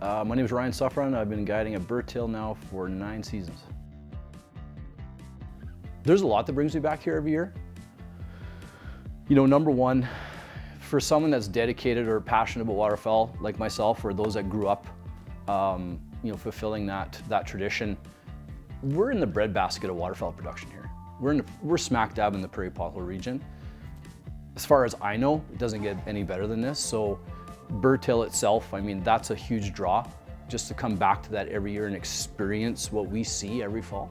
My name is Ryan Suffron. I've been guiding at Birdtail now for 9 seasons. There's a lot that brings me back here every year. You know, number one, for someone that's dedicated or passionate about waterfowl, like myself, or those that grew up, you know, fulfilling that tradition, we're in the breadbasket of waterfowl production here. We're smack dab in the Prairie Pothole region. As far as I know, it doesn't get any better than this. So Birdtail itself, I mean, that's a huge draw. Just to come back to that every year and experience what we see every fall,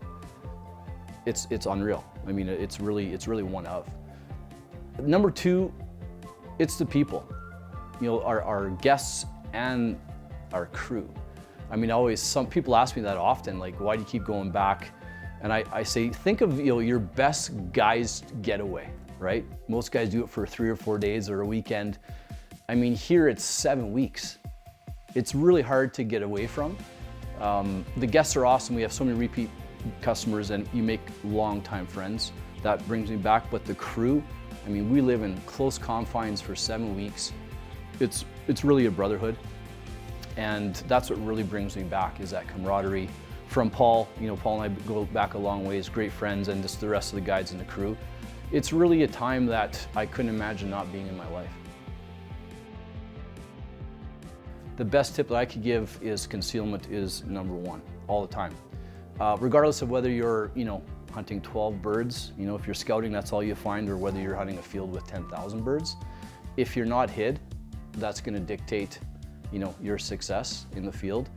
it's unreal. I mean, it's really one of. Number two, it's the people. You know, our guests and our crew. I mean, some people ask me that often, like, why do you keep going back? And I say, think of, you know, your best guy's getaway, right? Most guys do it for 3 or 4 days or a weekend. I mean, here it's 7 weeks. It's really hard to get away from. The guests are awesome. We have so many repeat customers and you make long-time friends. That brings me back. But the crew, I mean, we live in close confines for 7 weeks. It's really a brotherhood. And that's what really brings me back, is that camaraderie from Paul. You know, Paul and I go back a long ways, great friends, and just the rest of the guides and the crew. It's really a time that I couldn't imagine not being in my life. The best tip that I could give is concealment is number one, all the time. Regardless of whether you're, you know, hunting 12 birds, you know, if you're scouting, that's all you find, or whether you're hunting a field with 10,000 birds. If you're not hid, that's gonna dictate, you know, your success in the field.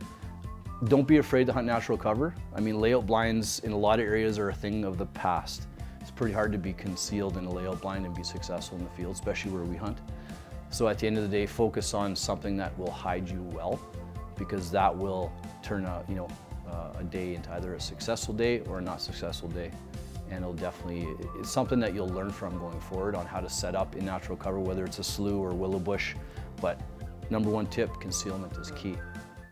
Don't be afraid to hunt natural cover. I mean, layout blinds in a lot of areas are a thing of the past. It's pretty hard to be concealed in a layout blind and be successful in the field, especially where we hunt. So at the end of the day, focus on something that will hide you well, because that will turn a day into either a successful day or a not successful day. And it's something that you'll learn from going forward on how to set up in natural cover, whether it's a slough or willow bush. But number one tip, concealment is key.